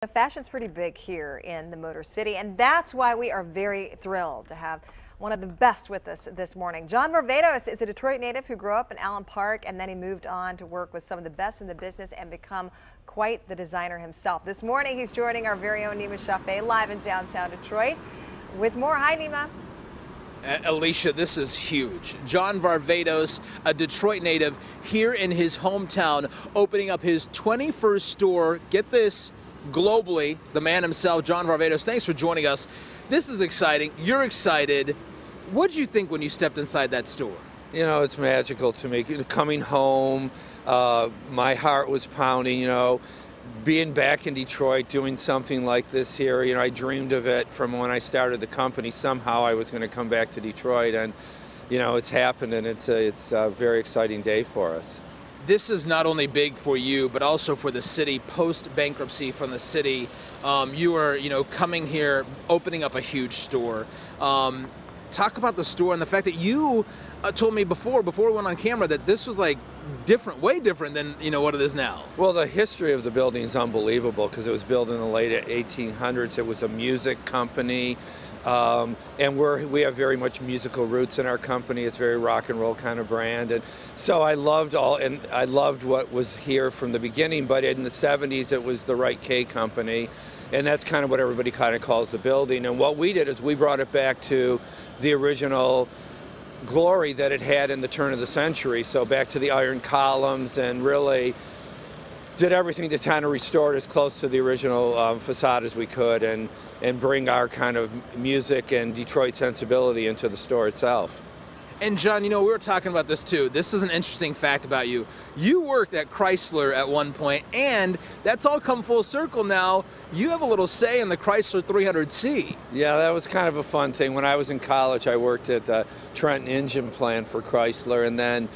Fashion's pretty big here in the Motor City, and that's why we are very thrilled to have one of the best with us this morning. John Varvatos is a Detroit native who grew up in Allen Park, and then he moved on to work with some of the best in the business and become quite the designer himself. This morning, he's joining our very own Nima Shafé live in downtown Detroit with more. Hi, Nima. Alicia, this is huge. John Varvatos, a Detroit native, here in his hometown, opening up his 21st store. Get this, globally. The man himself, John Varvatos, thanks for joining us. This is exciting. You're excited. What did you think when you stepped inside that store? You know, it's magical to me. Coming home, my heart was pounding, you know. Being back in Detroit, doing something like this here, you know, I dreamed of it from when I started the company. Somehow I was going to come back to Detroit, and, you know, it's happened, and it's a very exciting day for us. This is not only big for you, but also for the city. Post-bankruptcy from the city, you are, coming here, opening up a huge store. Talk about the store and the fact that you told me before we went on camera that this was like different, way different than what it is now. Well, the history of the building is unbelievable because it was built in the late 1800s. It was a music company, and we have very much musical roots in our company. It's a very rock and roll kind of brand, and so I loved what was here from the beginning. But in the 70s, it was the Right K Company, and that's kind of what everybody kind of calls the building. And what we did is we brought it back to the original glory that it had in the turn of the century, so back to the iron columns, and really did everything to kind of restore it as close to the original facade as we could, and bring our kind of music and Detroit sensibility into the store itself. And John, we were talking about this too. This is an interesting fact about you. You worked at Chrysler at one point, and that's all come full circle now. You have a little say in the Chrysler 300C. Yeah, that was kind of a fun thing. When I was in college, I worked at the Trenton engine plant for Chrysler, and then,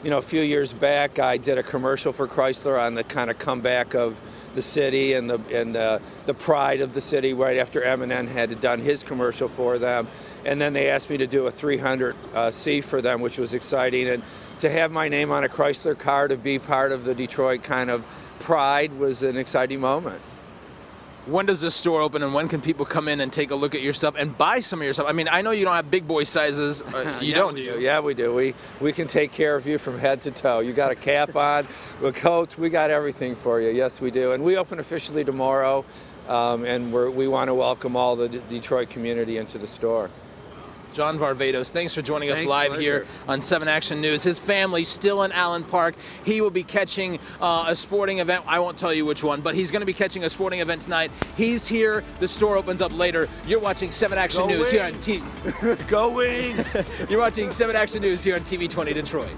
a few years back, I did a commercial for Chrysler on the kind of comeback of the city and the pride of the city right after Eminem had done his commercial for them. And then they asked me to do a 300C for them, which was exciting. And to have my name on a Chrysler car, to be part of the Detroit kind of pride, was an exciting moment. When does this store open, and when can people come in and take a look at your stuff and buy some of your stuff? I mean, I know you don't have big boy sizes. You don't, do you? Yeah, we do. We can take care of you from head to toe. You got a cap on, a coat, we got everything for you. Yes, we do. And we open officially tomorrow, and we want to welcome all the Detroit community into the store. John Varvatos, thanks for joining us live here on 7 Action News. His family's still in Allen Park. He will be catching a sporting event. I won't tell you which one, but he's going to be catching a sporting event tonight. He's here. The store opens up later. You're watching 7 Action News here on TV. Go Wings! You're watching 7 Action News here on TV 20 Detroit.